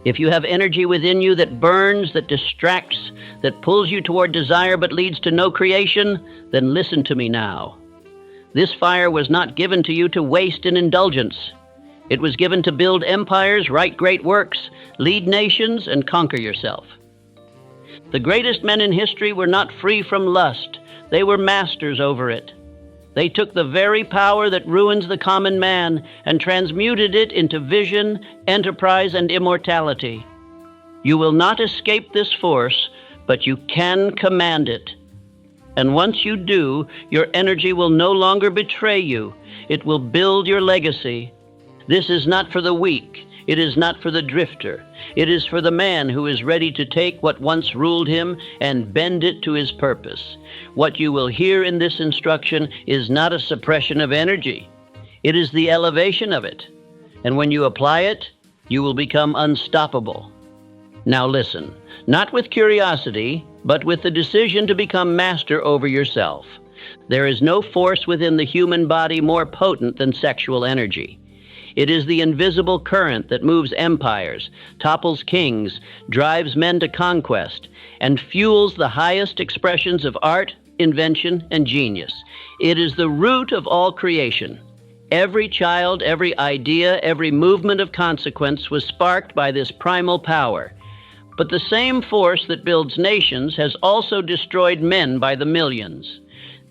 If you have energy within you that burns, that distracts, that pulls you toward desire but leads to no creation, then listen to me now. This fire was not given to you to waste in indulgence. It was given to build empires, write great works, lead nations, and conquer yourself. The greatest men in history were not free from lust. They were masters over it. They took the very power that ruins the common man and transmuted it into vision, enterprise, and immortality. You will not escape this force, but you can command it. And once you do, your energy will no longer betray you. It will build your legacy. This is not for the weak. It is not for the drifter. It is for the man who is ready to take what once ruled him and bend it to his purpose. What you will hear in this instruction is not a suppression of energy. It is the elevation of it. And when you apply it, you will become unstoppable. Now listen, not with curiosity, but with the decision to become master over yourself. There is no force within the human body more potent than sexual energy. It is the invisible current that moves empires, topples kings, drives men to conquest, and fuels the highest expressions of art, invention, and genius. It is the root of all creation. Every child, every idea, every movement of consequence was sparked by this primal power. But the same force that builds nations has also destroyed men by the millions.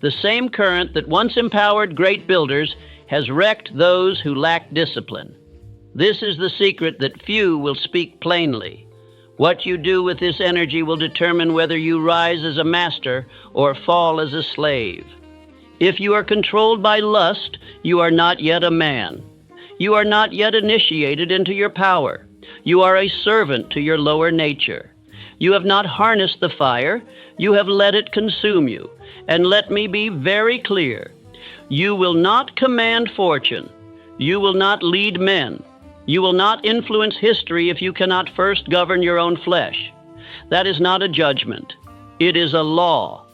The same current that once empowered great builders has wrecked those who lack discipline. This is the secret that few will speak plainly. What you do with this energy will determine whether you rise as a master or fall as a slave. If you are controlled by lust, you are not yet a man. You are not yet initiated into your power. You are a servant to your lower nature. You have not harnessed the fire. You have let it consume you. And let me be very clear. You will not command fortune. You will not lead men. You will not influence history if you cannot first govern your own flesh. That is not a judgment. It is a law.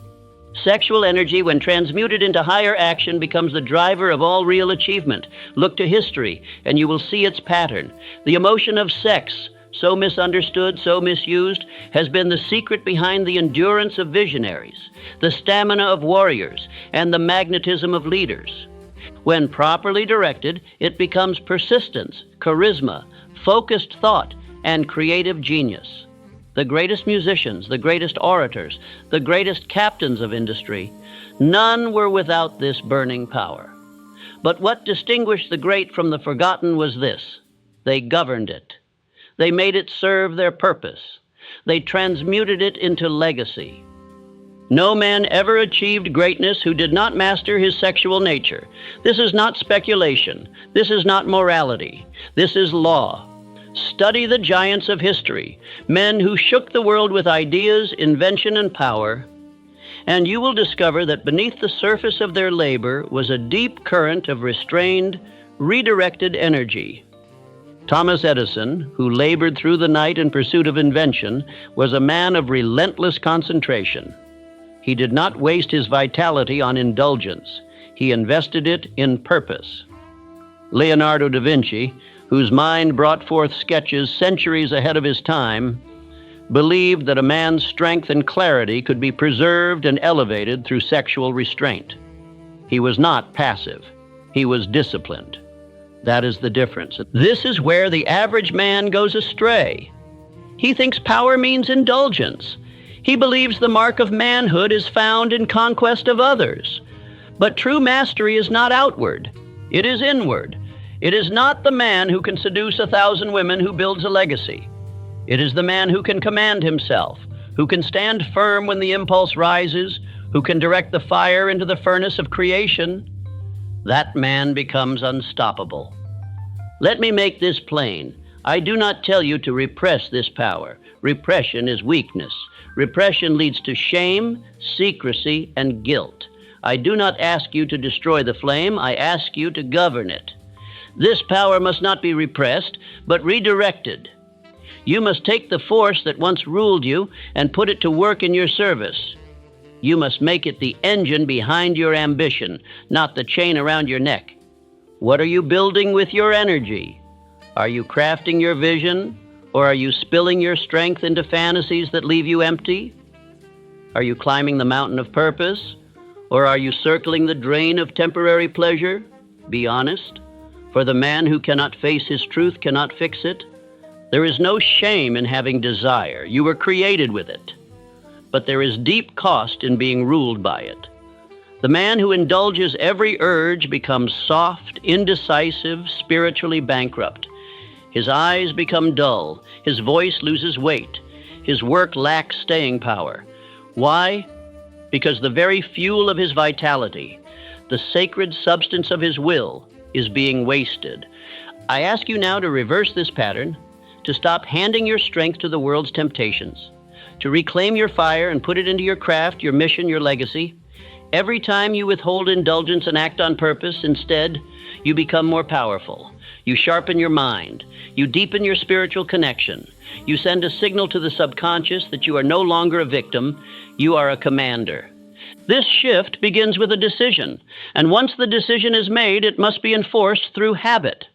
Sexual energy, when transmuted into higher action, becomes the driver of all real achievement. Look to history, and you will see its pattern. The emotion of sex, so misunderstood, so misused, has been the secret behind the endurance of visionaries, the stamina of warriors, and the magnetism of leaders. When properly directed, it becomes persistence, charisma, focused thought, and creative genius. The greatest musicians, the greatest orators, the greatest captains of industry, none were without this burning power. But what distinguished the great from the forgotten was this: they governed it. They made it serve their purpose. They transmuted it into legacy. No man ever achieved greatness who did not master his sexual nature. This is not speculation. This is not morality. This is law. Study the giants of history, men who shook the world with ideas, invention, and power, and you will discover that beneath the surface of their labor was a deep current of restrained, redirected energy. Thomas Edison, who labored through the night in pursuit of invention, was a man of relentless concentration. He did not waste his vitality on indulgence. He invested it in purpose. Leonardo da Vinci, whose mind brought forth sketches centuries ahead of his time, believed that a man's strength and clarity could be preserved and elevated through sexual restraint. He was not passive. He was disciplined. That is the difference. This is where the average man goes astray. He thinks power means indulgence. He believes the mark of manhood is found in conquest of others. But true mastery is not outward. It is inward. It is not the man who can seduce 1,000 women who builds a legacy. It is the man who can command himself, who can stand firm when the impulse rises, who can direct the fire into the furnace of creation. That man becomes unstoppable. Let me make this plain. I do not tell you to repress this power. Repression is weakness. Repression leads to shame, secrecy, and guilt. I do not ask you to destroy the flame. I ask you to govern it. This power must not be repressed, but redirected. You must take the force that once ruled you and put it to work in your service. You must make it the engine behind your ambition, not the chain around your neck. What are you building with your energy? Are you crafting your vision, Or are you spilling your strength into fantasies that leave you empty? Are you climbing the mountain of purpose? Or are you circling the drain of temporary pleasure? Be honest, for the man who cannot face his truth cannot fix it. There is no shame in having desire. You were created with it. But there is deep cost in being ruled by it. The man who indulges every urge becomes soft, indecisive, spiritually bankrupt. His eyes become dull. His voice loses weight. His work lacks staying power. Why? Because the very fuel of his vitality, the sacred substance of his will, is being wasted. I ask you now to reverse this pattern, to stop handing your strength to the world's temptations, to reclaim your fire and put it into your craft, your mission, your legacy. Every time you withhold indulgence and act on purpose, instead, you become more powerful. You sharpen your mind. You deepen your spiritual connection. You send a signal to the subconscious that you are no longer a victim, you are a commander. This shift begins with a decision, and once the decision is made, it must be enforced through habit.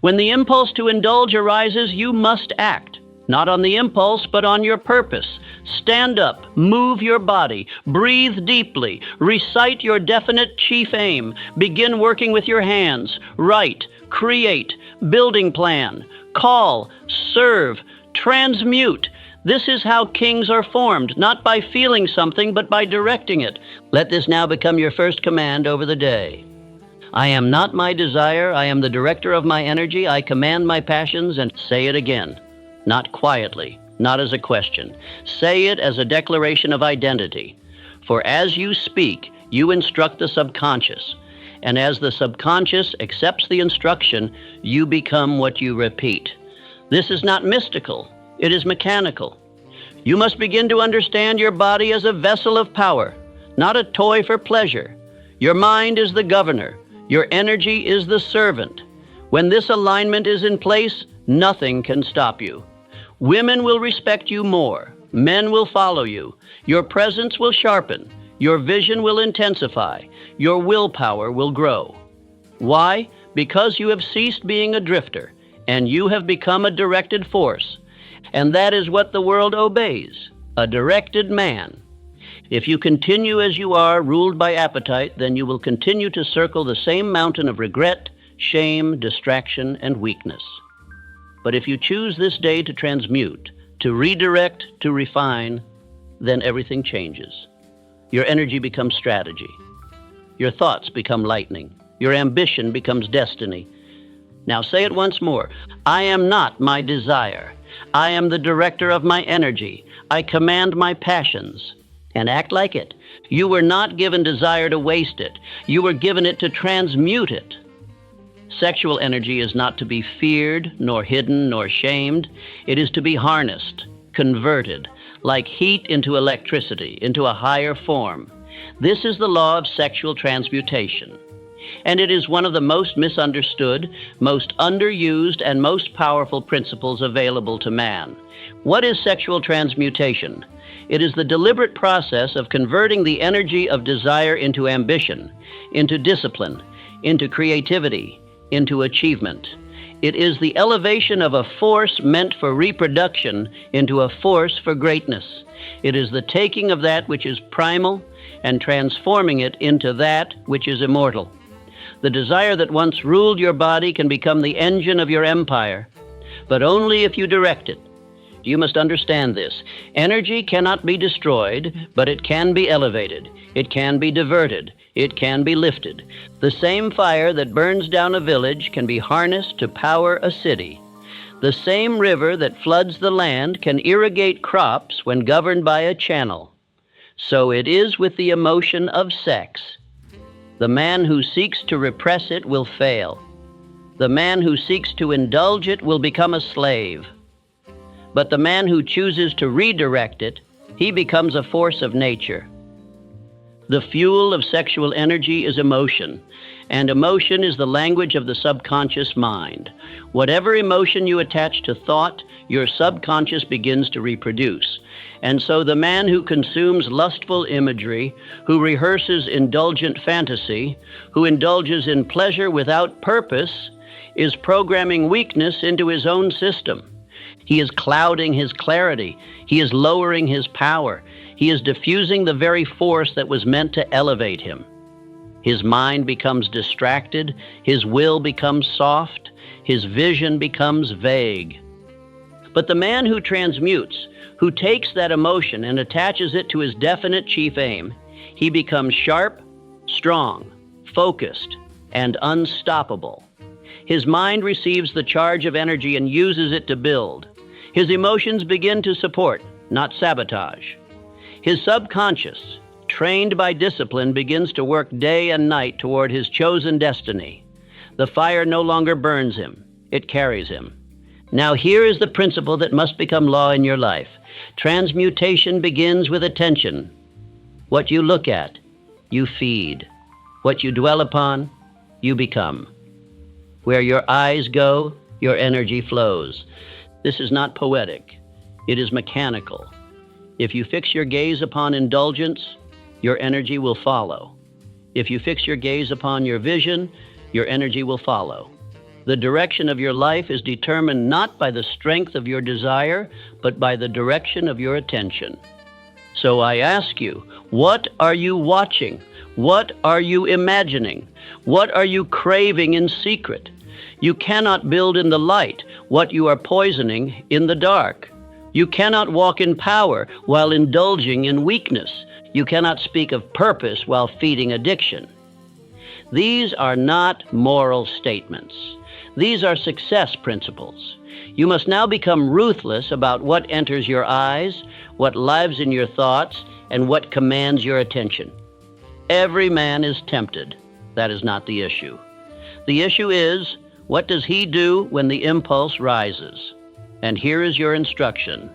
When the impulse to indulge arises, you must act. Not on the impulse, but on your purpose. Stand up, move your body, breathe deeply, recite your definite chief aim, begin working with your hands, write, create, building plan, call, serve, transmute. This is how kings are formed, not by feeling something, but by directing it. Let this now become your first command over the day. I am not my desire, I am the director of my energy, I command my passions, and say it again. Not quietly, not as a question. Say it as a declaration of identity. For as you speak, you instruct the subconscious. And as the subconscious accepts the instruction, you become what you repeat. This is not mystical, it is mechanical. You must begin to understand your body as a vessel of power, not a toy for pleasure. Your mind is the governor, your energy is the servant. When this alignment is in place, nothing can stop you. Women will respect you more. Men will follow you. Your presence will sharpen. Your vision will intensify. Your willpower will grow. Why? Because you have ceased being a drifter, and you have become a directed force. And that is what the world obeys, a directed man. If you continue as you are, ruled by appetite, then you will continue to circle the same mountain of regret, shame, distraction, and weakness. But if you choose this day to transmute, to redirect, to refine, then everything changes. Your energy becomes strategy. Your thoughts become lightning. Your ambition becomes destiny. Now say it once more. I am not my desire. I am the director of my energy. I command my passions. And act like it. You were not given desire to waste it. You were given it to transmute it. Sexual energy is not to be feared, nor hidden, nor shamed. It is to be harnessed, converted, like heat into electricity, into a higher form. This is the law of sexual transmutation. And it is one of the most misunderstood, most underused, and most powerful principles available to man. What is sexual transmutation? It is the deliberate process of converting the energy of desire into ambition, into discipline, into creativity, into achievement. It is the elevation of a force meant for reproduction into a force for greatness. It is the taking of that which is primal and transforming it into that which is immortal. The desire that once ruled your body can become the engine of your empire, but only if you direct it. You must understand this. Energy cannot be destroyed, but it can be elevated. It can be diverted. It can be lifted. The same fire that burns down a village can be harnessed to power a city. The same river that floods the land can irrigate crops when governed by a channel. So it is with the emotion of sex. The man who seeks to repress it will fail. The man who seeks to indulge it will become a slave. But the man who chooses to redirect it, he becomes a force of nature. The fuel of sexual energy is emotion, and emotion is the language of the subconscious mind. Whatever emotion you attach to thought, your subconscious begins to reproduce. And so the man who consumes lustful imagery, who rehearses indulgent fantasy, who indulges in pleasure without purpose, is programming weakness into his own system. He is clouding his clarity. He is lowering his power. He is diffusing the very force that was meant to elevate him. His mind becomes distracted. His will becomes soft. His vision becomes vague. But the man who transmutes, who takes that emotion and attaches it to his definite chief aim, he becomes sharp, strong, focused, and unstoppable. His mind receives the charge of energy and uses it to build. His emotions begin to support, not sabotage. His subconscious, trained by discipline, begins to work day and night toward his chosen destiny. The fire no longer burns him, it carries him. Now here is the principle that must become law in your life. Transmutation begins with attention. What you look at, you feed. What you dwell upon, you become. Where your eyes go, your energy flows. This is not poetic. It is mechanical. If you fix your gaze upon indulgence, your energy will follow. If you fix your gaze upon your vision, your energy will follow. The direction of your life is determined not by the strength of your desire, but by the direction of your attention. So I ask you, what are you watching? What are you imagining? What are you craving in secret? You cannot build in the light what you are poisoning in the dark. You cannot walk in power while indulging in weakness. You cannot speak of purpose while feeding addiction. These are not moral statements. These are success principles. You must now become ruthless about what enters your eyes, what lives in your thoughts, and what commands your attention. Every man is tempted. That is not the issue. The issue is, what does he do when the impulse rises? And here is your instruction.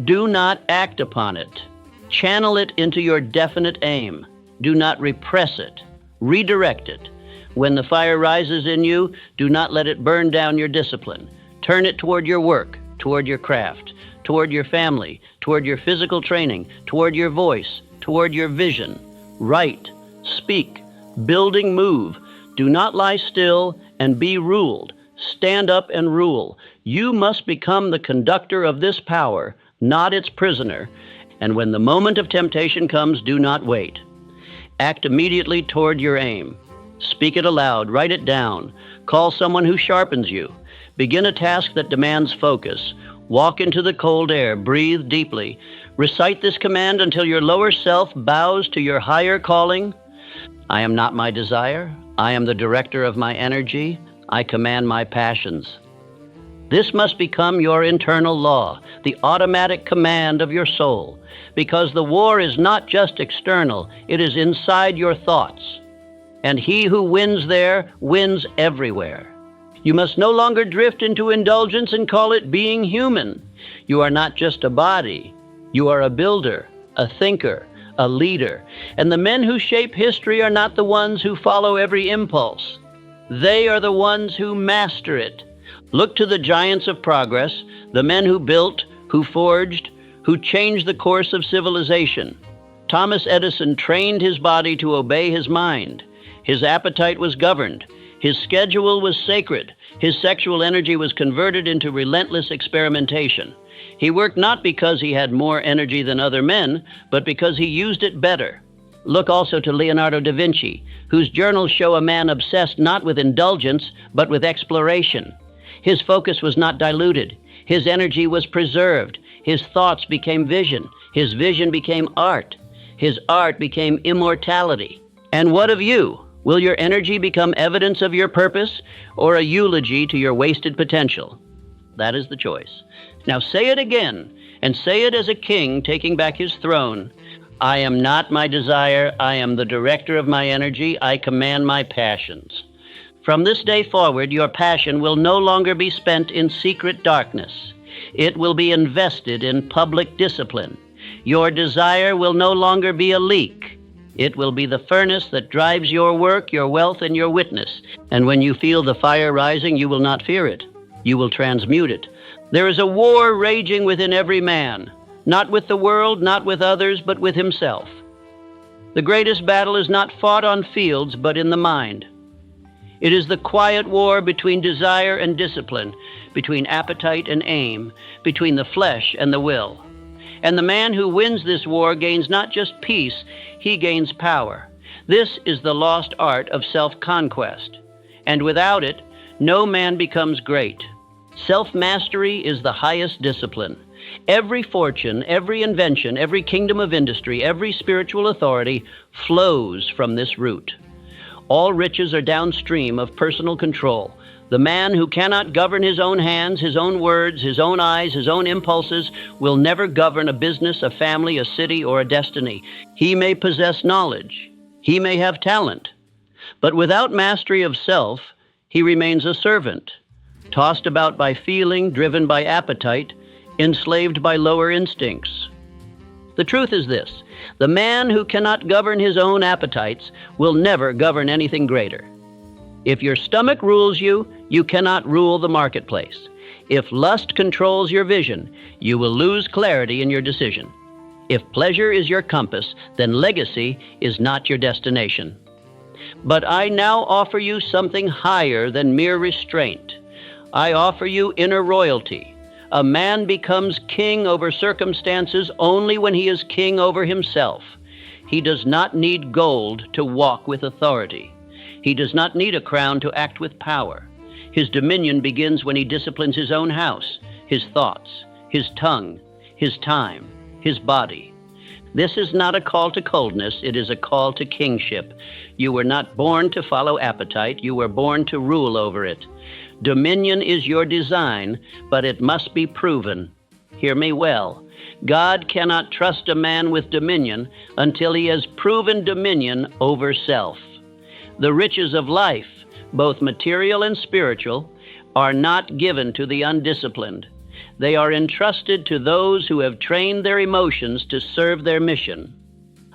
Do not act upon it. Channel it into your definite aim. Do not repress it. Redirect it. When the fire rises in you, do not let it burn down your discipline. Turn it toward your work, toward your craft, toward your family, toward your physical training, toward your voice, toward your vision. Write, speak, building move. Do not lie still and be ruled. Stand up and rule. You must become the conductor of this power, not its prisoner. And when the moment of temptation comes, do not wait. Act immediately toward your aim. Speak it aloud, write it down. Call someone who sharpens you. Begin a task that demands focus. Walk into the cold air, breathe deeply. Recite this command until your lower self bows to your higher calling. I am not my desire. I am the director of my energy. I command my passions. This must become your internal law, the automatic command of your soul, because the war is not just external, it is inside your thoughts. And he who wins there wins everywhere. You must no longer drift into indulgence and call it being human. You are not just a body. You are a builder, a thinker, a leader. And the men who shape history are not the ones who follow every impulse. They are the ones who master it. Look to the giants of progress, the men who built, who forged, who changed the course of civilization. Thomas Edison trained his body to obey his mind. His appetite was governed. His schedule was sacred. His sexual energy was converted into relentless experimentation. He worked not because he had more energy than other men, but because he used it better. Look also to Leonardo da Vinci, whose journals show a man obsessed not with indulgence, but with exploration. His focus was not diluted. His energy was preserved. His thoughts became vision. His vision became art. His art became immortality. And what of you? Will your energy become evidence of your purpose or a eulogy to your wasted potential? That is the choice. Now say it again, and say it as a king taking back his throne. I am not my desire. I am the director of my energy. I command my passions. From this day forward, your passion will no longer be spent in secret darkness. It will be invested in public discipline. Your desire will no longer be a leak. It will be the furnace that drives your work, your wealth, and your witness. And when you feel the fire rising, you will not fear it. You will transmute it. There is a war raging within every man, not with the world, not with others, but with himself. The greatest battle is not fought on fields, but in the mind. It is the quiet war between desire and discipline, between appetite and aim, between the flesh and the will. And the man who wins this war gains not just peace, he gains power. This is the lost art of self-conquest, and without it, no man becomes great. Self-mastery is the highest discipline. Every fortune, every invention, every kingdom of industry, every spiritual authority flows from this root. All riches are downstream of personal control. The man who cannot govern his own hands, his own words, his own eyes, his own impulses will never govern a business, a family, a city, or a destiny. He may possess knowledge. He may have talent. But without mastery of self, he remains a servant, tossed about by feeling, driven by appetite, enslaved by lower instincts. The truth is this: the man who cannot govern his own appetites will never govern anything greater. If your stomach rules you, you cannot rule the marketplace. If lust controls your vision, you will lose clarity in your decision. If pleasure is your compass, then legacy is not your destination. But I now offer you something higher than mere restraint. I offer you inner royalty. A man becomes king over circumstances only when he is king over himself. He does not need gold to walk with authority. He does not need a crown to act with power. His dominion begins when he disciplines his own house, his thoughts, his tongue, his time, his body. This is not a call to coldness, it is a call to kingship. You were not born to follow appetite, you were born to rule over it. Dominion is your design, but it must be proven. Hear me well. God cannot trust a man with dominion until he has proven dominion over self. The riches of life, both material and spiritual, are not given to the undisciplined. They are entrusted to those who have trained their emotions to serve their mission.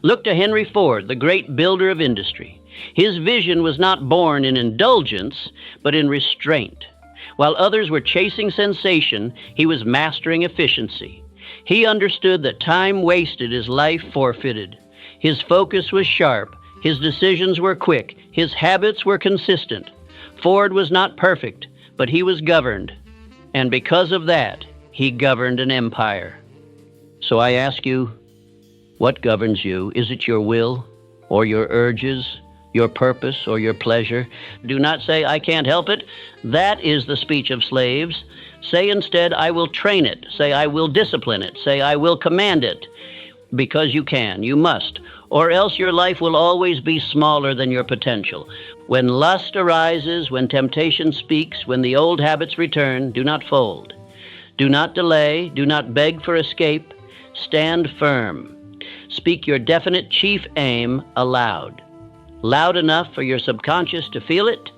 Look to Henry Ford, the great builder of industry. His vision was not born in indulgence, but in restraint. While others were chasing sensation, he was mastering efficiency. He understood that time wasted is life forfeited. His focus was sharp, his decisions were quick, his habits were consistent. Ford was not perfect, but he was governed. And because of that, he governed an empire. So I ask you, what governs you? Is it your will or your urges, your purpose or your pleasure? Do not say, I can't help it. That is the speech of slaves. Say instead, I will train it. Say, I will discipline it. Say, I will command it. Because you can, you must, or else your life will always be smaller than your potential. When lust arises, when temptation speaks, when the old habits return, do not fold. Do not delay, do not beg for escape. Stand firm. Speak your definite chief aim aloud. Loud enough for your subconscious to feel it.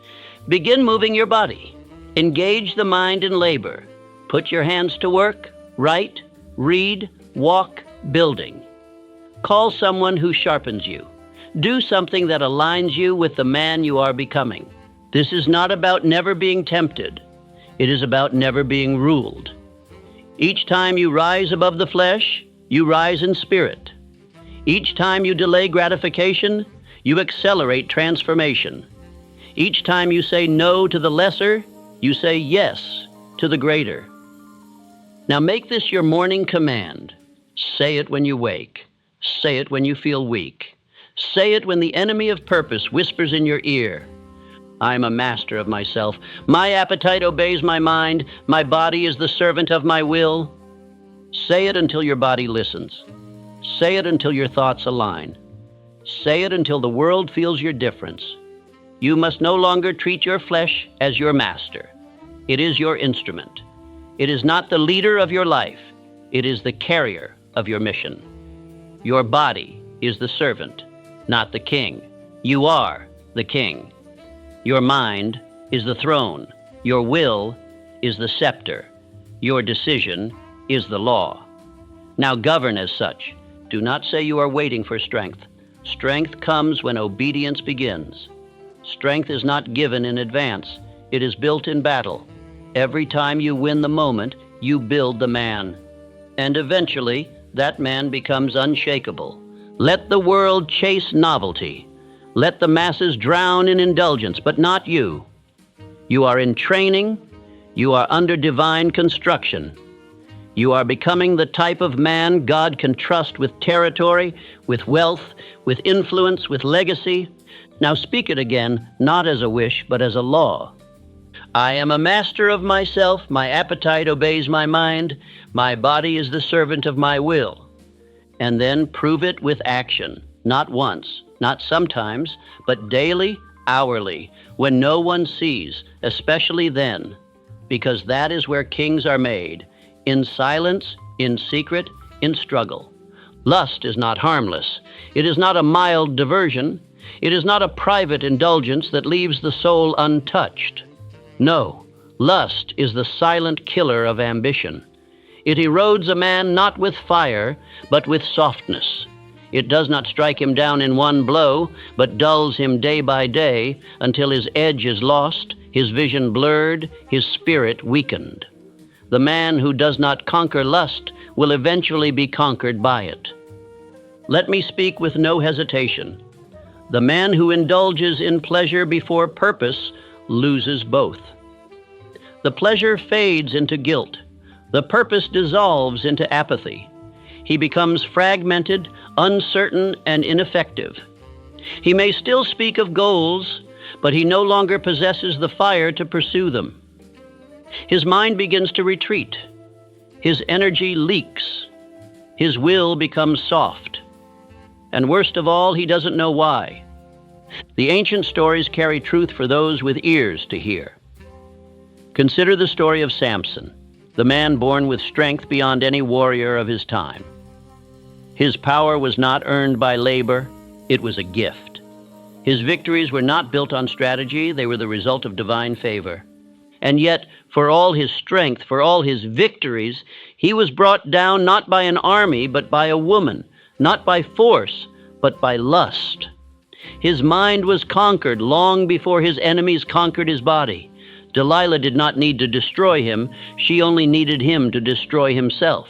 Begin moving your body. Engage the mind in labor. Put your hands to work. Write, read, walk, building. Call someone who sharpens you. Do something that aligns you with the man you are becoming. This is not about never being tempted. It is about never being ruled. Each time you rise above the flesh, you rise in spirit. Each time you delay gratification, you accelerate transformation. Each time you say no to the lesser, you say yes to the greater. Now make this your morning command. Say it when you wake. Say it when you feel weak. Say it when the enemy of purpose whispers in your ear. I'm a master of myself. My appetite obeys my mind. My body is the servant of my will. Say it until your body listens. Say it until your thoughts align. Say it until the world feels your difference. You must no longer treat your flesh as your master. It is your instrument. It is not the leader of your life. It is the carrier of your mission. Your body is the servant, not the king. You are the king. Your mind is the throne. Your will is the scepter. Your decision is the law. Now govern as such. Do not say you are waiting for strength. Strength comes when obedience begins. Strength is not given in advance. It is built in battle. Every time you win the moment, you build the man. And eventually, that man becomes unshakable. Let the world chase novelty. Let the masses drown in indulgence, but not you. You are in training. You are under divine construction. You are becoming the type of man God can trust with territory, with wealth, with influence, with legacy. Now speak it again, not as a wish, but as a law. I am a master of myself, my appetite obeys my mind, my body is the servant of my will. And then prove it with action, not once, not sometimes, but daily, hourly, when no one sees, especially then, because that is where kings are made, in silence, in secret, in struggle. Lust is not harmless. It is not a mild diversion. It is not a private indulgence that leaves the soul untouched. No, lust is the silent killer of ambition. It erodes a man not with fire, but with softness. It does not strike him down in one blow, but dulls him day by day until his edge is lost, his vision blurred, his spirit weakened. The man who does not conquer lust will eventually be conquered by it. Let me speak with no hesitation. The man who indulges in pleasure before purpose loses both. The pleasure fades into guilt. The purpose dissolves into apathy. He becomes fragmented, uncertain, and ineffective. He may still speak of goals, but he no longer possesses the fire to pursue them. His mind begins to retreat. His energy leaks. His will becomes soft. And worst of all, he doesn't know why. The ancient stories carry truth for those with ears to hear. Consider the story of Samson, the man born with strength beyond any warrior of his time. His power was not earned by labor, it was a gift. His victories were not built on strategy, they were the result of divine favor. And yet, for all his strength, for all his victories, he was brought down not by an army, but by a woman, not by force, but by lust. His mind was conquered long before his enemies conquered his body. Delilah did not need to destroy him, she only needed him to destroy himself.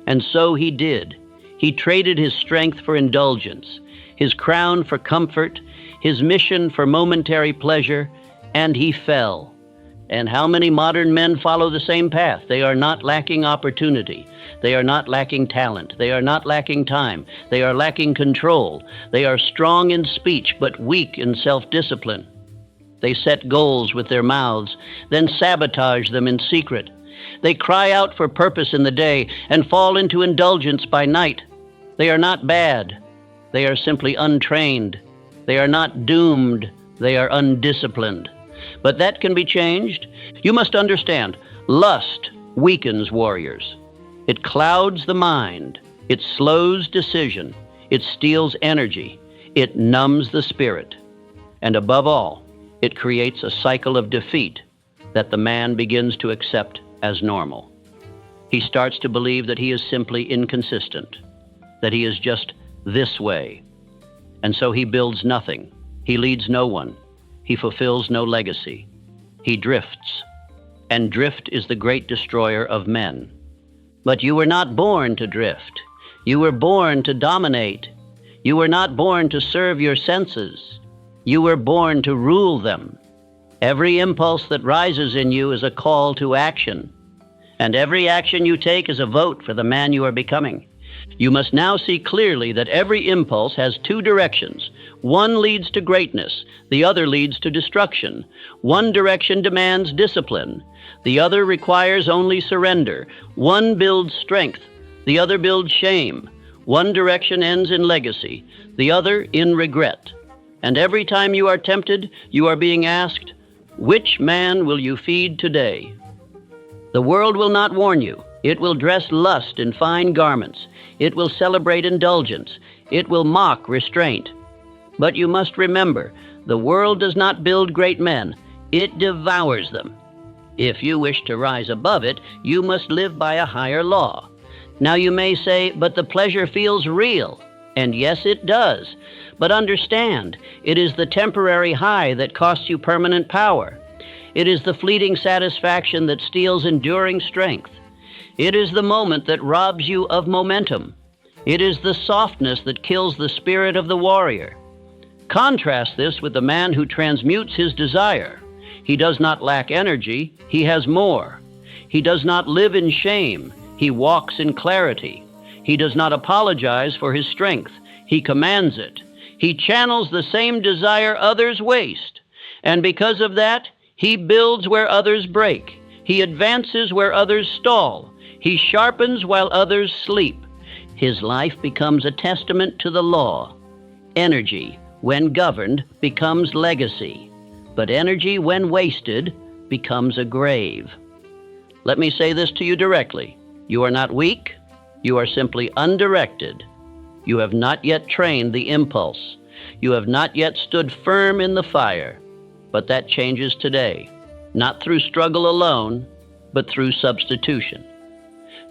And so he did. He traded his strength for indulgence, his crown for comfort, his mission for momentary pleasure, and he fell. And how many modern men follow the same path? They are not lacking opportunity. They are not lacking talent. They are not lacking time. They are lacking control. They are strong in speech, but weak in self-discipline. They set goals with their mouths, then sabotage them in secret. They cry out for purpose in the day and fall into indulgence by night. They are not bad. They are simply untrained. They are not doomed. They are undisciplined. But that can be changed. You must understand, lust weakens warriors. It clouds the mind. It slows decision. It steals energy. It numbs the spirit. And above all, it creates a cycle of defeat that the man begins to accept as normal. He starts to believe that he is simply inconsistent, that he is just this way. And so he builds nothing. He leads no one. He fulfills no legacy. He drifts. And drift is the great destroyer of men. But you were not born to drift. You were born to dominate. You were not born to serve your senses. You were born to rule them. Every impulse that rises in you is a call to action. And every action you take is a vote for the man you are becoming. You must now see clearly that every impulse has two directions. One leads to greatness, the other leads to destruction. One direction demands discipline, the other requires only surrender. One builds strength, the other builds shame. One direction ends in legacy, the other in regret. And every time you are tempted, you are being asked, which man will you feed today? The world will not warn you. It will dress lust in fine garments. It will celebrate indulgence. It will mock restraint. But you must remember, the world does not build great men. It devours them. If you wish to rise above it, you must live by a higher law. Now you may say, but the pleasure feels real. And yes, it does. But understand, it is the temporary high that costs you permanent power. It is the fleeting satisfaction that steals enduring strength. It is the moment that robs you of momentum. It is the softness that kills the spirit of the warrior. Contrast this with the man who transmutes his desire. He does not lack energy, he has more. He does not live in shame, he walks in clarity. He does not apologize for his strength, he commands it. He channels the same desire others waste, and because of that, he builds where others break. He advances where others stall. He sharpens while others sleep. His life becomes a testament to the law. Energy, when governed, becomes legacy, but energy, when wasted, becomes a grave. Let me say this to you directly. You are not weak. You are simply undirected. You have not yet trained the impulse. You have not yet stood firm in the fire. But that changes today, not through struggle alone, but through substitution.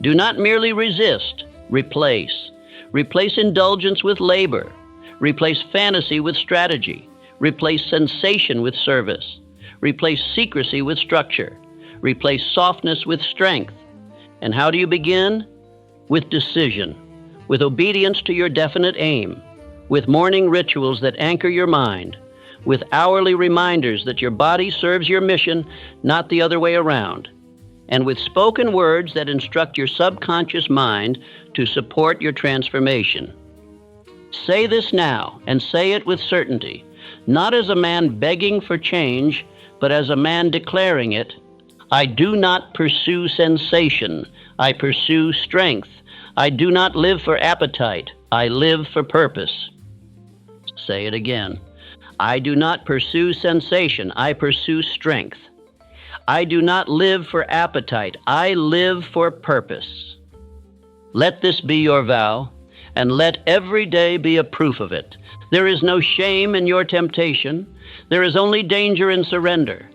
Do not merely resist, replace. Replace indulgence with labor. Replace fantasy with strategy. Replace sensation with service. Replace secrecy with structure. Replace softness with strength. And how do you begin? With decision, with obedience to your definite aim, with morning rituals that anchor your mind, with hourly reminders that your body serves your mission, not the other way around, and with spoken words that instruct your subconscious mind to support your transformation. Say this now, and say it with certainty, not as a man begging for change, but as a man declaring it. I do not pursue sensation, I pursue strength. I do not live for appetite, I live for purpose. Say it again. I do not pursue sensation, I pursue strength. I do not live for appetite, I live for purpose. Let this be your vow, and let every day be a proof of it. There is no shame in your temptation. There is only danger in surrender.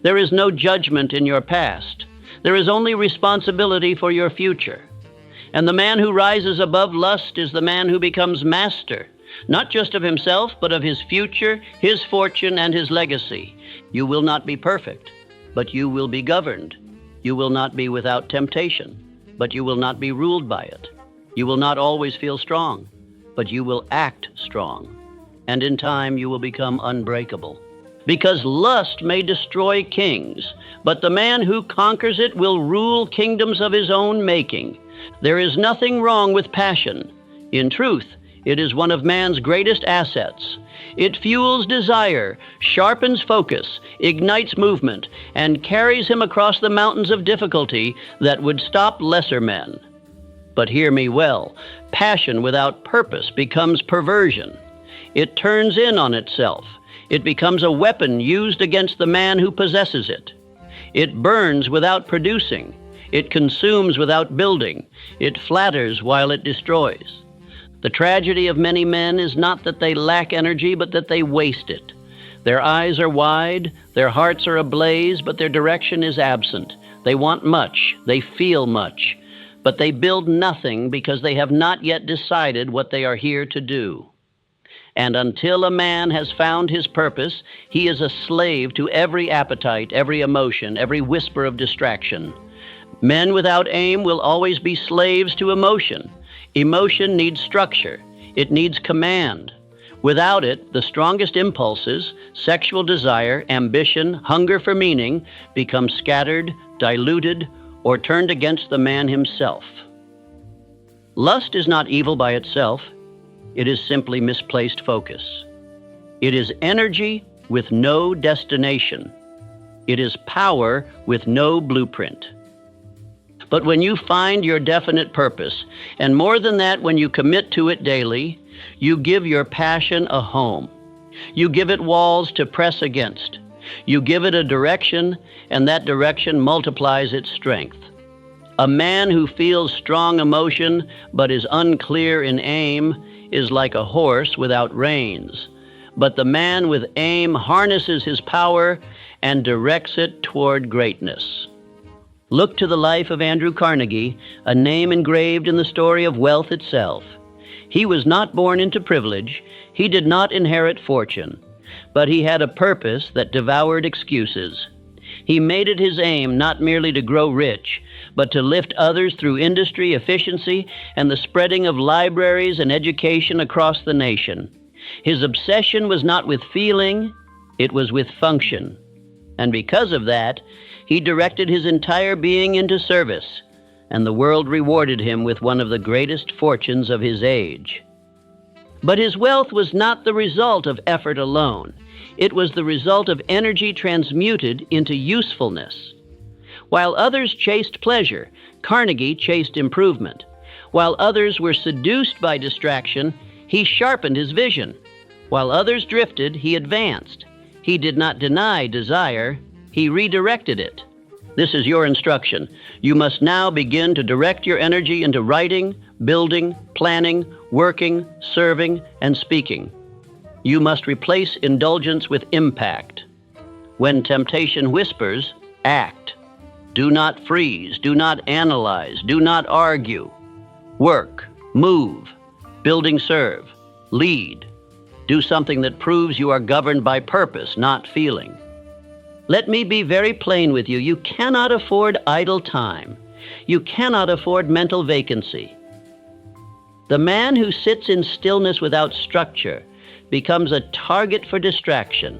There is no judgment in your past. There is only responsibility for your future. And the man who rises above lust is the man who becomes master, not just of himself, but of his future, his fortune, and his legacy. You will not be perfect, but you will be governed. You will not be without temptation, but you will not be ruled by it. You will not always feel strong, but you will act strong. And in time, you will become unbreakable. Because lust may destroy kings, but the man who conquers it will rule kingdoms of his own making. There is nothing wrong with passion. In truth, it is one of man's greatest assets. It fuels desire, sharpens focus, ignites movement, and carries him across the mountains of difficulty that would stop lesser men. But hear me well, passion without purpose becomes perversion. It turns in on itself. It becomes a weapon used against the man who possesses it. It burns without producing. It consumes without building. It flatters while it destroys. The tragedy of many men is not that they lack energy, but that they waste it. Their eyes are wide, their hearts are ablaze, but their direction is absent. They want much, they feel much, but they build nothing because they have not yet decided what they are here to do. And until a man has found his purpose, he is a slave to every appetite, every emotion, every whisper of distraction. Men without aim will always be slaves to emotion. Emotion needs structure. It needs command. Without it, the strongest impulses, sexual desire, ambition, hunger for meaning, become scattered, diluted, or turned against the man himself. Lust is not evil by itself. It is simply misplaced focus. It is energy with no destination. It is power with no blueprint. But when you find your definite purpose, and more than that, when you commit to it daily, you give your passion a home. You give it walls to press against. You give it a direction, and that direction multiplies its strength. A man who feels strong emotion but is unclear in aim is like a horse without reins. But the man with aim harnesses his power and directs it toward greatness. Look to the life of Andrew Carnegie, a name engraved in the story of wealth itself. He was not born into privilege. He did not inherit fortune, but he had a purpose that devoured excuses. He made it his aim not merely to grow rich, but to lift others through industry, efficiency, and the spreading of libraries and education across the nation. His obsession was not with feeling, it was with function. And because of that, he directed his entire being into service, and the world rewarded him with one of the greatest fortunes of his age. But his wealth was not the result of effort alone. It was the result of energy transmuted into usefulness. While others chased pleasure, Carnegie chased improvement. While others were seduced by distraction, he sharpened his vision. While others drifted, he advanced. He did not deny desire, he redirected it. This is your instruction. You must now begin to direct your energy into writing, building, planning, working, serving, and speaking. You must replace indulgence with impact. When temptation whispers, act. Do not freeze, do not analyze, do not argue. Work, move, building serve, lead. Do something that proves you are governed by purpose, not feeling. Let me be very plain with you. You cannot afford idle time. You cannot afford mental vacancy. The man who sits in stillness without structure becomes a target for distraction.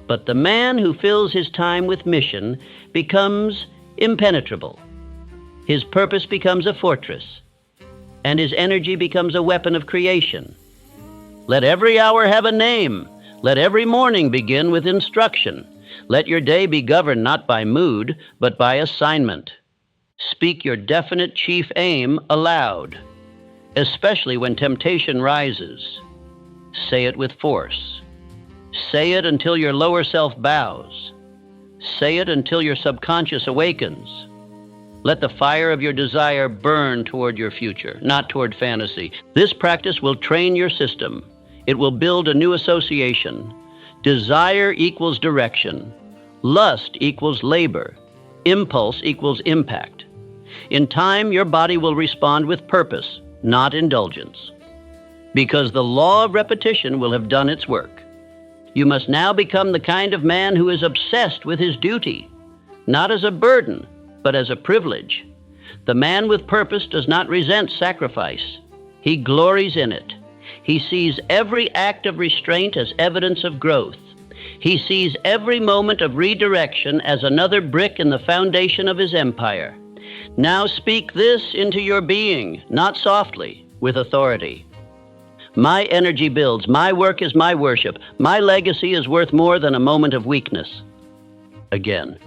But the man who fills his time with mission becomes impenetrable. His purpose becomes a fortress, and his energy becomes a weapon of creation. Let every hour have a name. Let every morning begin with instruction. Let your day be governed not by mood, but by assignment. Speak your definite chief aim aloud, especially when temptation rises. Say it with force. Say it until your lower self bows. Say it until your subconscious awakens. Let the fire of your desire burn toward your future, not toward fantasy. This practice will train your system. It will build a new association. Desire equals direction. Lust equals labor. Impulse equals impact. In time, your body will respond with purpose, not indulgence, because the law of repetition will have done its work. You must now become the kind of man who is obsessed with his duty, not as a burden, but as a privilege. The man with purpose does not resent sacrifice. He glories in it. He sees every act of restraint as evidence of growth. He sees every moment of redirection as another brick in the foundation of his empire. Now speak this into your being, not softly, with authority. My energy builds. My work is my worship. My legacy is worth more than a moment of weakness. Again.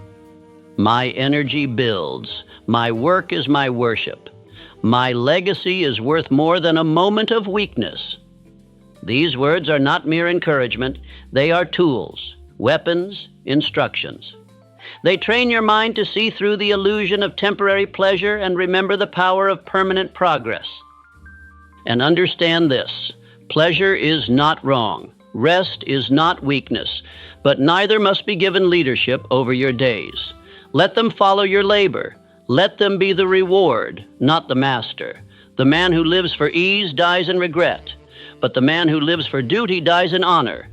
My energy builds. My work is my worship. My legacy is worth more than a moment of weakness. These words are not mere encouragement. They are tools, weapons, instructions. They train your mind to see through the illusion of temporary pleasure and remember the power of permanent progress. And understand this: pleasure is not wrong. Rest is not weakness, but neither must be given leadership over your days. Let them follow your labor. Let them be the reward, not the master. The man who lives for ease dies in regret, but the man who lives for duty dies in honor.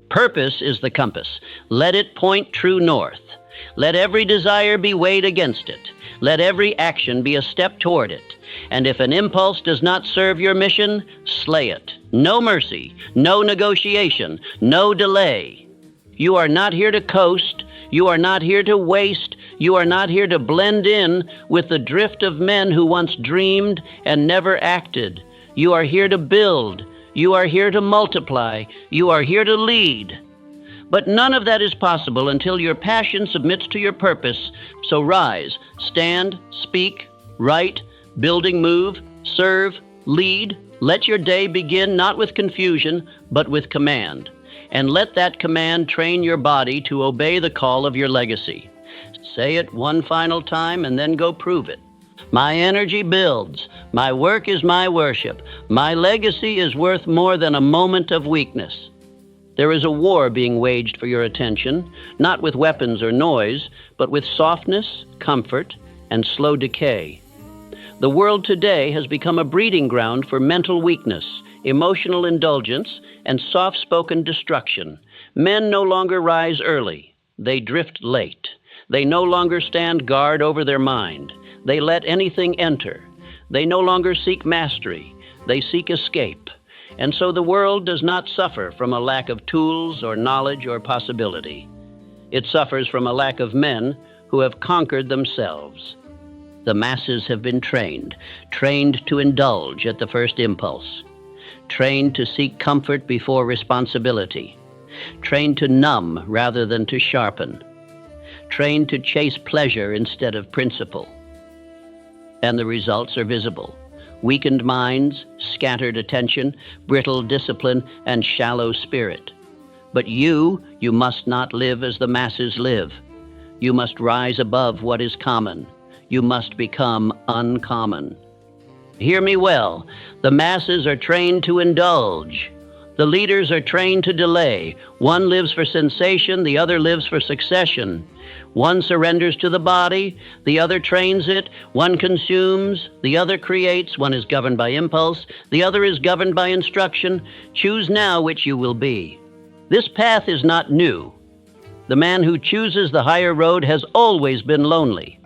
Purpose is the compass. Let it point true north. Let every desire be weighed against it. Let every action be a step toward it. And if an impulse does not serve your mission, slay it. No mercy, no negotiation, no delay. You are not here to coast. You are not here to waste. You are not here to blend in with the drift of men who once dreamed and never acted. You are here to build. You are here to multiply. You are here to lead. But none of that is possible until your passion submits to your purpose. So rise, stand, speak, write, building move, serve, lead. Let your day begin not with confusion, but with command. And let that command train your body to obey the call of your legacy. Say it one final time and then go prove it. My energy builds. My work is my worship. My legacy is worth more than a moment of weakness. There is a war being waged for your attention, not with weapons or noise, but with softness, comfort, and slow decay. The world today has become a breeding ground for mental weakness, emotional indulgence, and soft-spoken destruction. Men no longer rise early. They drift late. They no longer stand guard over their mind. They let anything enter. They no longer seek mastery. They seek escape. And so the world does not suffer from a lack of tools or knowledge or possibility. It suffers from a lack of men who have conquered themselves. The masses have been trained to indulge at the first impulse, trained to seek comfort before responsibility, trained to numb rather than to sharpen, trained to chase pleasure instead of principle. And the results are visible: weakened minds, scattered attention, brittle discipline, and shallow spirit. But you must not live as the masses live. You must rise above what is common. You must become uncommon. Hear me well. The masses are trained to indulge. The leaders are trained to delay. One lives for sensation, the other lives for succession. One surrenders to the body, the other trains it. One consumes, the other creates. One is governed by impulse, the other is governed by instruction. Choose now which you will be. This path is not new. The man who chooses the higher road has always been lonely.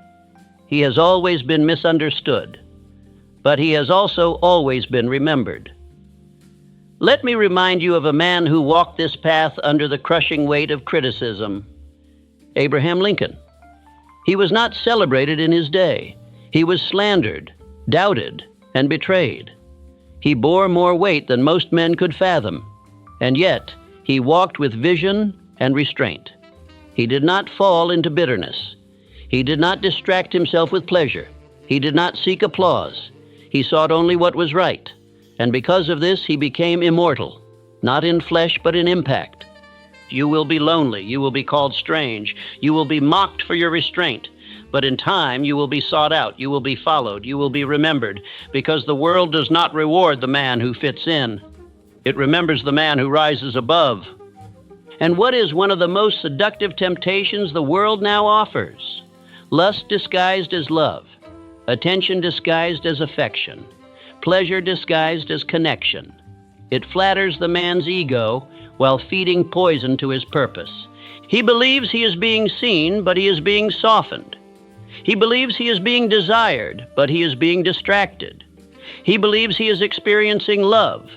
He has always been misunderstood, but he has also always been remembered. Let me remind you of a man who walked this path under the crushing weight of criticism: Abraham Lincoln. He was not celebrated in his day. He was slandered, doubted, and betrayed. He bore more weight than most men could fathom, and yet he walked with vision and restraint. He did not fall into bitterness. He did not distract himself with pleasure. He did not seek applause. He sought only what was right. And because of this, he became immortal, not in flesh, but in impact. You will be lonely. You will be called strange. You will be mocked for your restraint. But in time, you will be sought out. You will be followed. You will be remembered, because the world does not reward the man who fits in. It remembers the man who rises above. And what is one of the most seductive temptations the world now offers? Lust disguised as love, attention disguised as affection, pleasure disguised as connection. It flatters the man's ego while feeding poison to his purpose. He believes he is being seen, but he is being softened. He believes he is being desired, but he is being distracted. He believes he is experiencing love,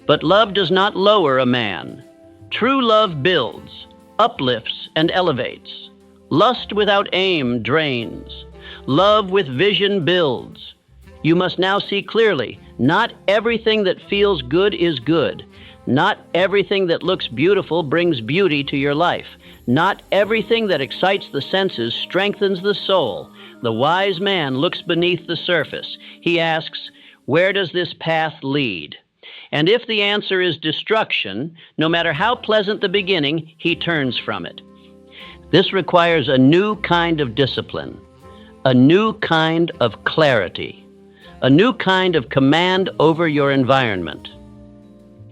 but love does not lower a man. True love builds, uplifts, and elevates. Lust without aim drains. Love with vision builds. You must now see clearly. Not everything that feels good is good. Not everything that looks beautiful brings beauty to your life. Not everything that excites the senses strengthens the soul. The wise man looks beneath the surface. He asks, where does this path lead? And if the answer is destruction, no matter how pleasant the beginning, he turns from it. This requires a new kind of discipline, a new kind of clarity, a new kind of command over your environment.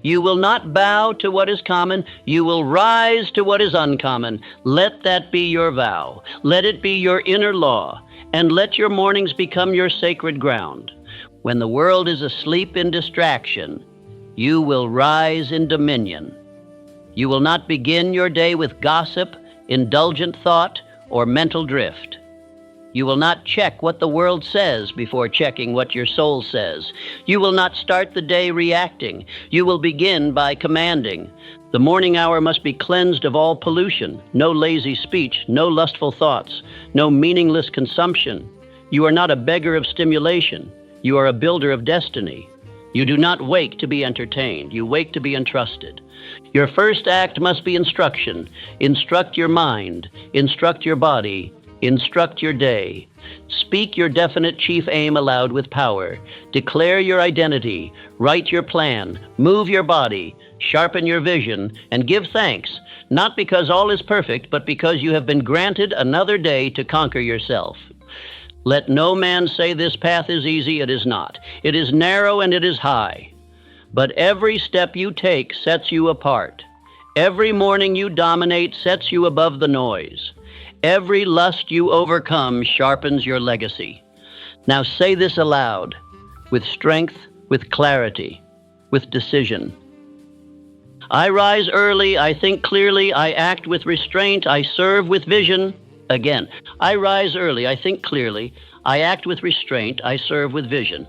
You will not bow to what is common. You will rise to what is uncommon. Let that be your vow. Let it be your inner law, and let your mornings become your sacred ground. When the world is asleep in distraction, you will rise in dominion. You will not begin your day with gossip, indulgent thought, or mental drift. You will not check what the world says before checking what your soul says. You will not start the day reacting. You will begin by commanding. The morning hour must be cleansed of all pollution. No lazy speech, no lustful thoughts, no meaningless consumption. You are not a beggar of stimulation. You are a builder of destiny. You do not wake to be entertained. You wake to be entrusted. Your first act must be instruction. Instruct your mind. Instruct your body. Instruct your day. Speak your definite chief aim aloud with power. Declare your identity. Write your plan. Move your body. Sharpen your vision. And give thanks, not because all is perfect, but because you have been granted another day to conquer yourself. Let no man say this path is easy. It is not. It is narrow and it is high. But every step you take sets you apart. Every morning you dominate sets you above the noise. Every lust you overcome sharpens your legacy. Now say this aloud, with strength, with clarity, with decision. I rise early, I think clearly, I act with restraint, I serve with vision. Again, I rise early, I think clearly, I act with restraint, I serve with vision.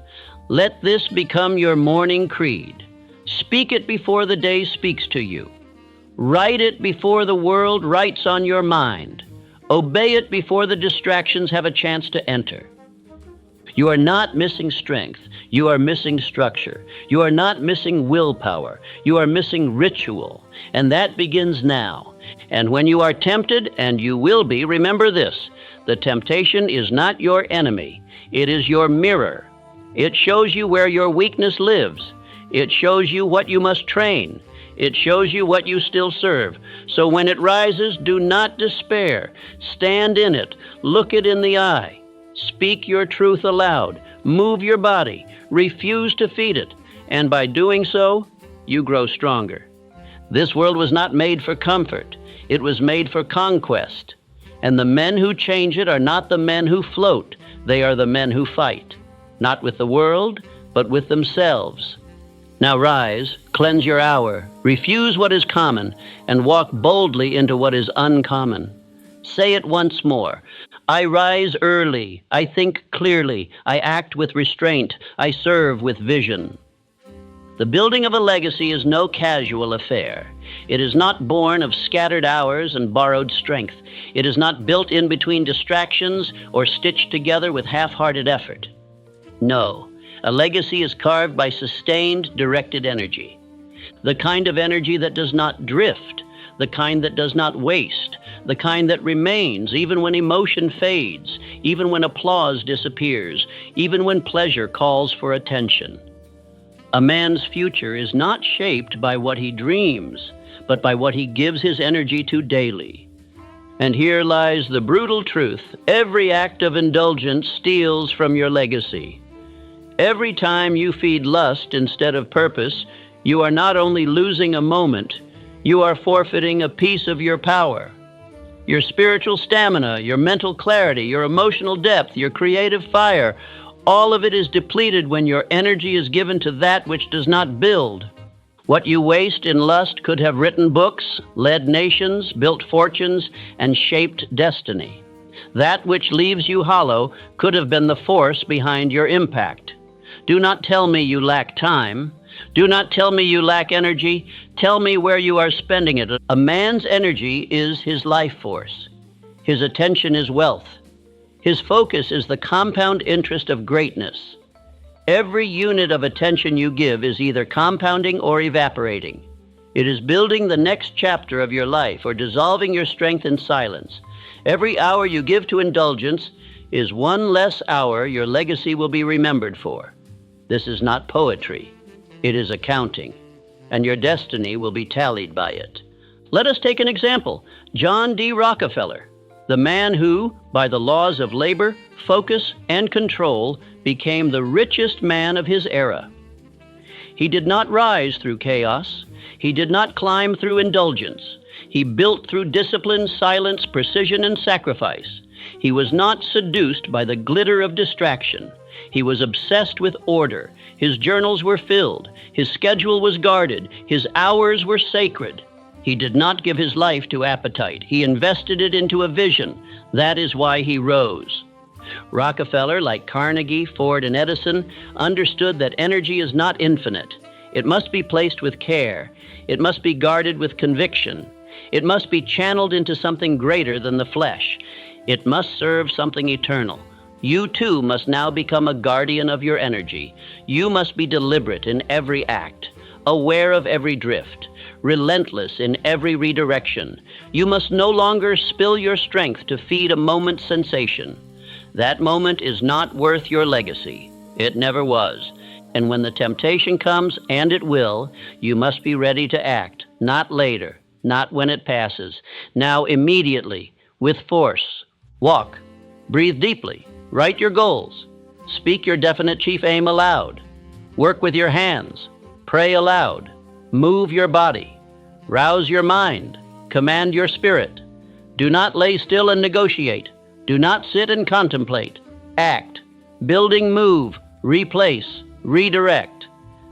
Let this become your morning creed. Speak it before the day speaks to you. Write it before the world writes on your mind. Obey it before the distractions have a chance to enter. You are not missing strength. You are missing structure. You are not missing willpower. You are missing ritual. And that begins now. And when you are tempted, and you will be, remember this: the temptation is not your enemy. It is your mirror. It shows you where your weakness lives. It shows you what you must train. It shows you what you still serve. So when it rises, do not despair. Stand in it. Look it in the eye. Speak your truth aloud. Move your body. Refuse to feed it. And by doing so, you grow stronger. This world was not made for comfort. It was made for conquest. And the men who change it are not the men who float. They are the men who fight. Not with the world, but with themselves. Now rise, cleanse your hour, refuse what is common, and walk boldly into what is uncommon. Say it once more. I rise early, I think clearly, I act with restraint, I serve with vision. The building of a legacy is no casual affair. It is not born of scattered hours and borrowed strength. It is not built in between distractions or stitched together with half-hearted effort. No, a legacy is carved by sustained, directed energy. The kind of energy that does not drift, the kind that does not waste, the kind that remains even when emotion fades, even when applause disappears, even when pleasure calls for attention. A man's future is not shaped by what he dreams, but by what he gives his energy to daily. And here lies the brutal truth: every act of indulgence steals from your legacy. Every time you feed lust instead of purpose, you are not only losing a moment, you are forfeiting a piece of your power. Your spiritual stamina, your mental clarity, your emotional depth, your creative fire, all of it is depleted when your energy is given to that which does not build. What you waste in lust could have written books, led nations, built fortunes, and shaped destiny. That which leaves you hollow could have been the force behind your impact. Do not tell me you lack time. Do not tell me you lack energy. Tell me where you are spending it. A man's energy is his life force. His attention is wealth. His focus is the compound interest of greatness. Every unit of attention you give is either compounding or evaporating. It is building the next chapter of your life or dissolving your strength in silence. Every hour you give to indulgence is one less hour your legacy will be remembered for. This is not poetry. It is accounting, and your destiny will be tallied by it. Let us take an example. John D. Rockefeller, the man who, by the laws of labor, focus, and control, became the richest man of his era. He did not rise through chaos. He did not climb through indulgence. He built through discipline, silence, precision, and sacrifice. He was not seduced by the glitter of distraction. He was obsessed with order. His journals were filled. His schedule was guarded. His hours were sacred. He did not give his life to appetite. He invested it into a vision. That is why he rose. Rockefeller, like Carnegie, Ford, and Edison, understood that energy is not infinite. It must be placed with care. It must be guarded with conviction. It must be channeled into something greater than the flesh. It must serve something eternal. You too must now become a guardian of your energy. You must be deliberate in every act, aware of every drift, relentless in every redirection. You must no longer spill your strength to feed a moment's sensation. That moment is not worth your legacy. It never was. And when the temptation comes, and it will, you must be ready to act, not later, not when it passes. Now, immediately, with force. Walk. Breathe deeply. Write your goals. Speak your definite chief aim aloud. Work with your hands. Pray aloud. Move your body. Rouse your mind. Command your spirit. Do not lay still and negotiate. Do not sit and contemplate. Act. Building move. Replace. Redirect.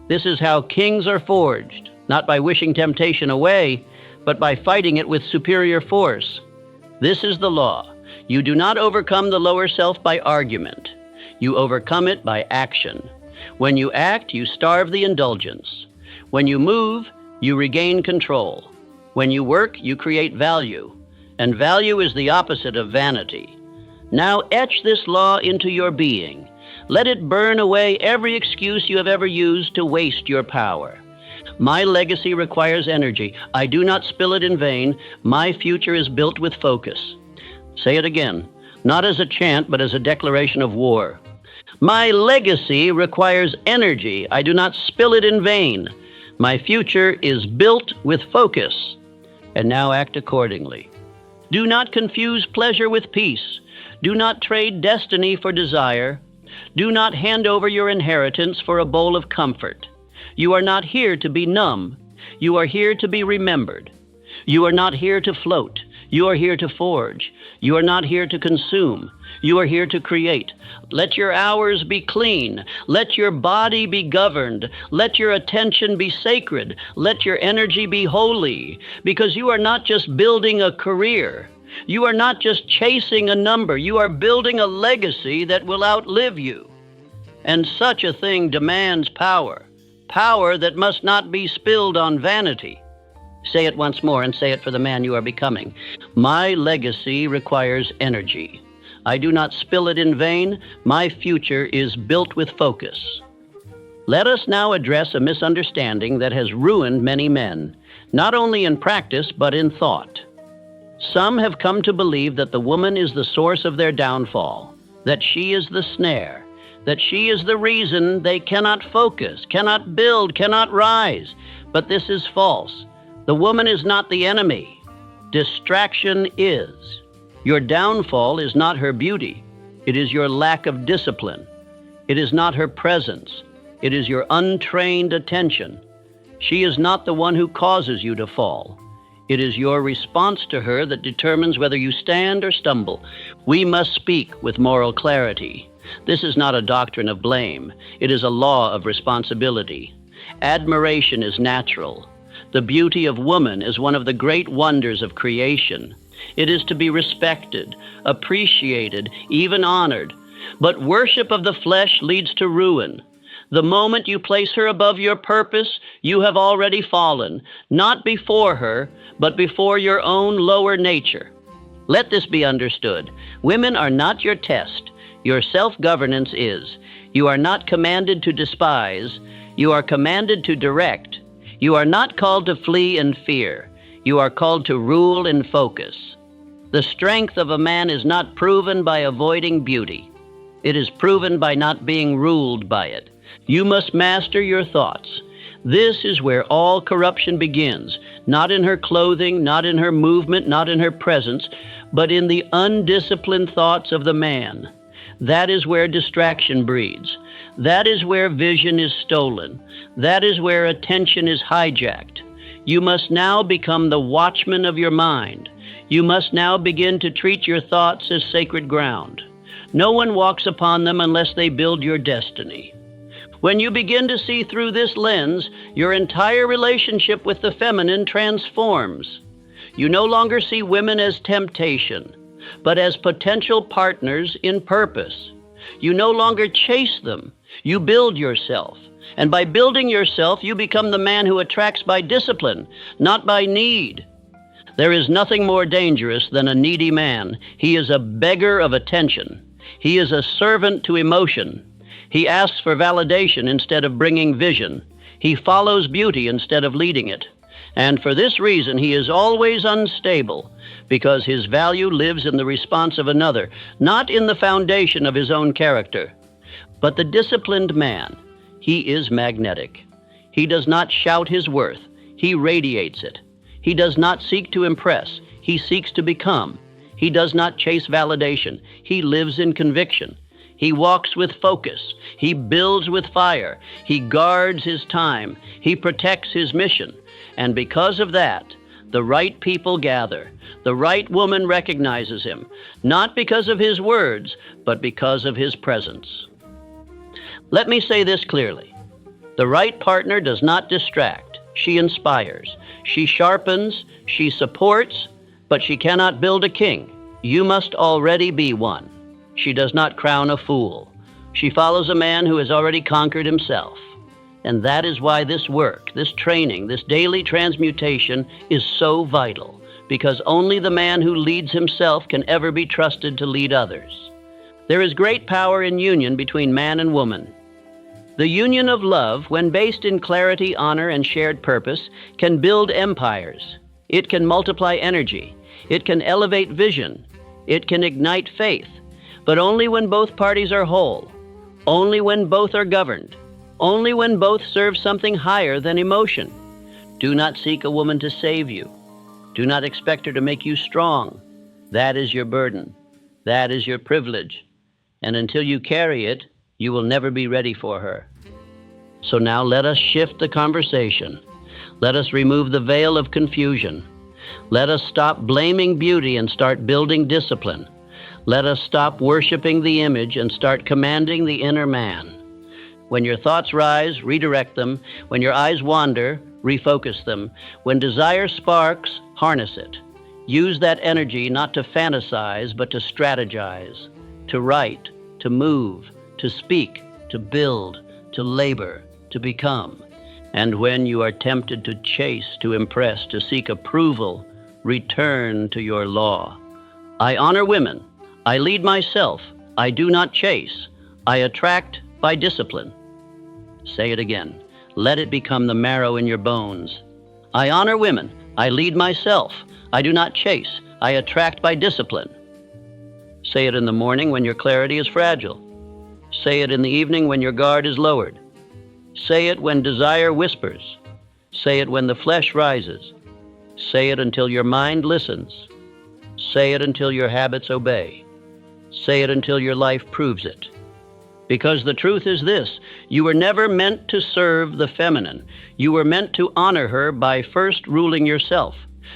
This is how kings are forged, not by wishing temptation away, but by fighting it with superior force. This is the law. You do not overcome the lower self by argument. You overcome it by action. When you act, you starve the indulgence. When you move, you regain control. When you work, you create value, and value is the opposite of vanity. Now etch this law into your being. Let it burn away every excuse you have ever used to waste your power. My legacy requires energy. I do not spill it in vain. My future is built with focus. Say it again, not as a chant, but as a declaration of war. My legacy requires energy. I do not spill it in vain. My future is built with focus. And now act accordingly. Do not confuse pleasure with peace. Do not trade destiny for desire. Do not hand over your inheritance for a bowl of comfort. You are not here to be numb. You are here to be remembered. You are not here to float. You are here to forge. You are not here to consume. You are here to create. Let your hours be clean. Let your body be governed. Let your attention be sacred. Let your energy be holy, because you are not just building a career. You are not just chasing a number. You are building a legacy that will outlive you. And such a thing demands power. Power that must not be spilled on vanity. Say it once more, and say it for the man you are becoming. My legacy requires energy. I do not spill it in vain. My future is built with focus. Let us now address a misunderstanding that has ruined many men, not only in practice, but in thought. Some have come to believe that the woman is the source of their downfall, that she is the snare, that she is the reason they cannot focus, cannot build, cannot rise. But this is false. The woman is not the enemy. Distraction is. Your downfall is not her beauty. It is your lack of discipline. It is not her presence. It is your untrained attention. She is not the one who causes you to fall. It is your response to her that determines whether you stand or stumble. We must speak with moral clarity. This is not a doctrine of blame. It is a law of responsibility. Admiration is natural. The beauty of woman is one of the great wonders of creation. It is to be respected, appreciated, even honored. But worship of the flesh leads to ruin. The moment you place her above your purpose, you have already fallen, not before her, but before your own lower nature. Let this be understood. Women are not your test. Your self-governance is. You are not commanded to despise. You are commanded to direct. You are not called to flee in fear. You are called to rule in focus. The strength of a man is not proven by avoiding beauty. It is proven by not being ruled by it. You must master your thoughts. This is where all corruption begins, not in her clothing, not in her movement, not in her presence, but in the undisciplined thoughts of the man. That is where distraction breeds. That is where vision is stolen. That is where attention is hijacked. You must now become the watchman of your mind. You must now begin to treat your thoughts as sacred ground. No one walks upon them unless they build your destiny. When you begin to see through this lens, your entire relationship with the feminine transforms. You no longer see women as temptation, but as potential partners in purpose. You no longer chase them. You build yourself. And by building yourself, you become the man who attracts by discipline, not by need. There is nothing more dangerous than a needy man. He is a beggar of attention. He is a servant to emotion. He asks for validation instead of bringing vision. He follows beauty instead of leading it. And for this reason, he is always unstable, because his value lives in the response of another, not in the foundation of his own character. But the disciplined man, he is magnetic. He does not shout his worth. He radiates it. He does not seek to impress. He seeks to become. He does not chase validation. He lives in conviction. He walks with focus. He builds with fire. He guards his time. He protects his mission. And because of that, the right people gather. The right woman recognizes him, not because of his words, but because of his presence. Let me say this clearly. The right partner does not distract. She inspires. She sharpens. She supports, but she cannot build a king. You must already be one. She does not crown a fool. She follows a man who has already conquered himself. And that is why this work, this training, this daily transmutation is so vital, because only the man who leads himself can ever be trusted to lead others. There is great power in union between man and woman. The union of love, when based in clarity, honor, and shared purpose, can build empires. It can multiply energy. It can elevate vision. It can ignite faith. But only when both parties are whole. Only when both are governed. Only when both serve something higher than emotion. Do not seek a woman to save you. Do not expect her to make you strong. That is your burden. That is your privilege. And until you carry it, you will never be ready for her. So now let us shift the conversation. Let us remove the veil of confusion. Let us stop blaming beauty and start building discipline. Let us stop worshiping the image and start commanding the inner man. When your thoughts rise, redirect them. When your eyes wander, refocus them. When desire sparks, harness it. Use that energy not to fantasize, but to strategize, to write, to move, to speak, to build, to labor, to become. And when you are tempted to chase, to impress, to seek approval, return to your law. I honor women. I lead myself. I do not chase. I attract by discipline. Say it again. Let it become the marrow in your bones. I honor women. I lead myself. I do not chase. I attract by discipline. Say it in the morning when your clarity is fragile. Say it in the evening when your guard is lowered. Say it when desire whispers. Say it when the flesh rises. Say it until your mind listens. Say it until your habits obey. Say it until your life proves it. Because the truth is this: you were never meant to serve the feminine. You were meant to honor her by first ruling yourself.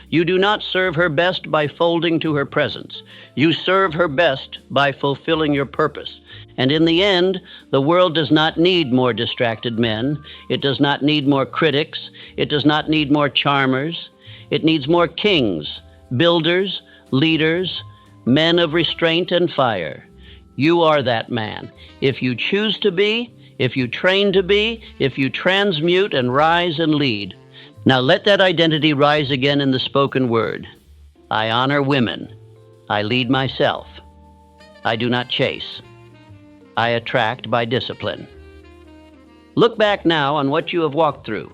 You do not serve her best by folding to her presence. You serve her best by fulfilling your purpose. And in the end, the world does not need more distracted men. It does not need more critics. It does not need more charmers. It needs more kings, builders, leaders, men of restraint and fire. You are that man. If you choose to be, if you train to be, if you transmute and rise and lead. Now let that identity rise again in the spoken word. I honor women. I lead myself. I do not chase. I attract by discipline. Look back now on what you have walked through.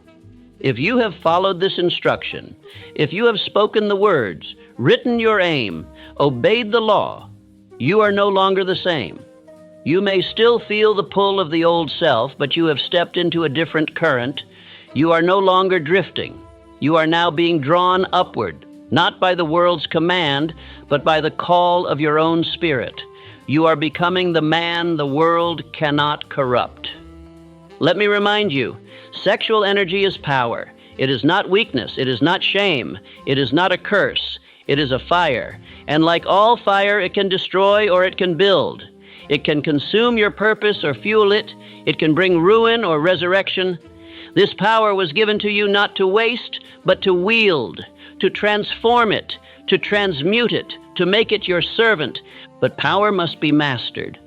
If you have followed this instruction, if you have spoken the words, written your aim, obeyed the law, you are no longer the same. You may still feel the pull of the old self, but you have stepped into a different current. You are no longer drifting. You are now being drawn upward, not by the world's command, but by the call of your own spirit. You are becoming the man the world cannot corrupt. Let me remind you, sexual energy is power. It is not weakness. It is not shame. It is not a curse. It is a fire. And like all fire, it can destroy or it can build. It can consume your purpose or fuel it. It can bring ruin or resurrection. This power was given to you not to waste, but to wield, to transform it, to transmute it, to make it your servant. But power must be mastered.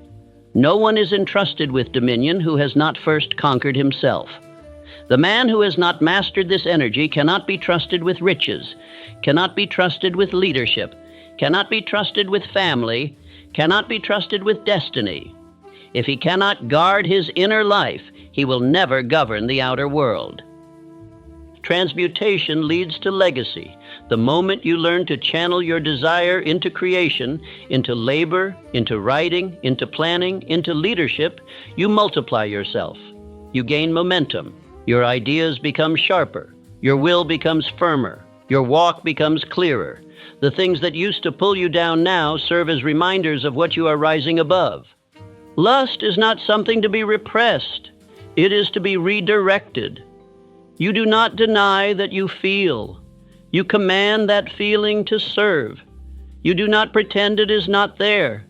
No one is entrusted with dominion who has not first conquered himself. The man who has not mastered this energy cannot be trusted with riches, cannot be trusted with leadership, cannot be trusted with family, cannot be trusted with destiny. If he cannot guard his inner life, he will never govern the outer world. Transmutation leads to legacy. The moment you learn to channel your desire into creation, into labor, into writing, into planning, into leadership, you multiply yourself. You gain momentum. Your ideas become sharper. Your will becomes firmer. Your walk becomes clearer. The things that used to pull you down now serve as reminders of what you are rising above. Lust is not something to be repressed. It is to be redirected. You do not deny that you feel. You command that feeling to serve. You do not pretend it is not there.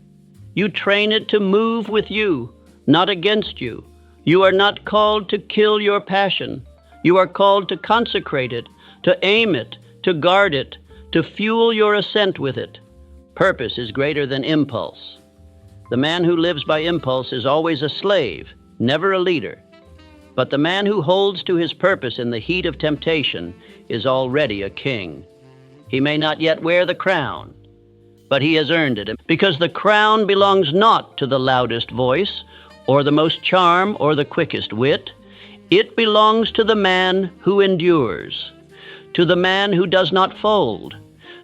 You train it to move with you, not against you. You are not called to kill your passion. You are called to consecrate it, to aim it, to guard it, to fuel your ascent with it. Purpose is greater than impulse. The man who lives by impulse is always a slave, never a leader. But the man who holds to his purpose in the heat of temptation is already a king. He may not yet wear the crown, but he has earned it, because the crown belongs not to the loudest voice, or the most charm, or the quickest wit. It belongs to the man who endures, to the man who does not fold,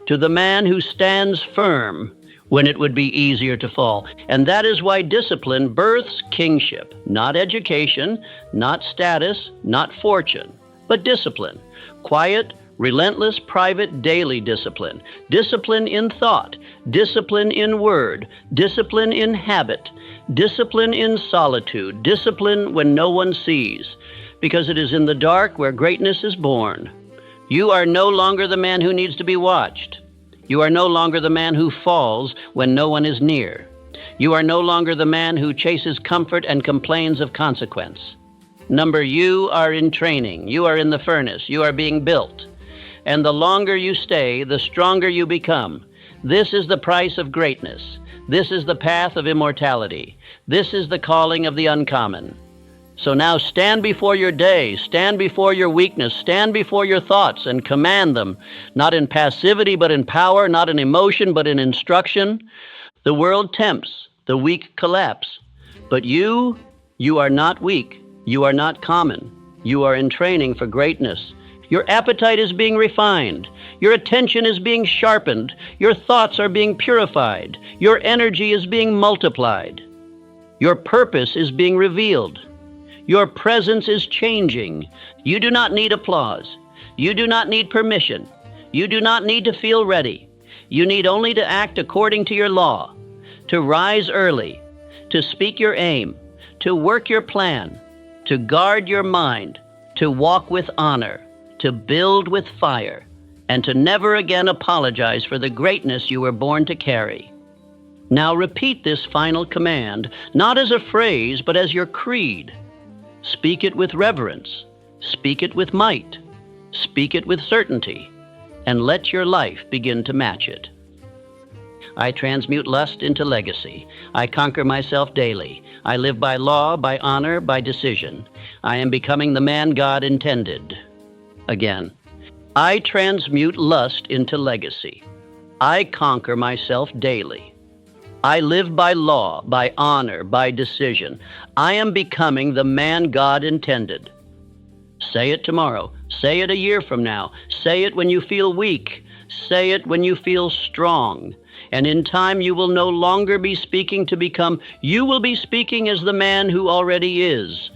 to the man who stands firm when it would be easier to fall. And that is why discipline births kingship, not education, not status, not fortune, but discipline. Quiet, relentless, private, daily discipline. Discipline in thought, discipline in word, discipline in habit, discipline in solitude, discipline when no one sees, because it is in the dark where greatness is born. You are no longer the man who needs to be watched. You are no longer the man who falls when no one is near. You are no longer the man who chases comfort and complains of consequence. You are in training. You are in the furnace. You are being built. And the longer you stay, the stronger you become. This is the price of greatness. This is the path of immortality. This is the calling of the uncommon. So now stand before your day, stand before your weakness, stand before your thoughts and command them, not in passivity but in power, not in emotion but in instruction. The world tempts, the weak collapse. But you are not weak. You are not common. You are in training for greatness. Your appetite is being refined. Your attention is being sharpened. Your thoughts are being purified. Your energy is being multiplied. Your purpose is being revealed. Your presence is changing. You do not need applause. You do not need permission. You do not need to feel ready. You need only to act according to your law, to rise early, to speak your aim, to work your plan, to guard your mind, to walk with honor, to build with fire, and to never again apologize for the greatness you were born to carry. Now repeat this final command, not as a phrase, but as your creed. Speak it with reverence. Speak it with might. Speak it with certainty. And let your life begin to match it. I transmute lust into legacy. I conquer myself daily. I live by law, by honor, by decision. I am becoming the man God intended. Again, I transmute lust into legacy. I conquer myself daily. I live by law, by honor, by decision. I am becoming the man God intended. Say it tomorrow. Say it a year from now. Say it when you feel weak. Say it when you feel strong. And in time you will no longer be speaking to become. You will be speaking as the man who already is.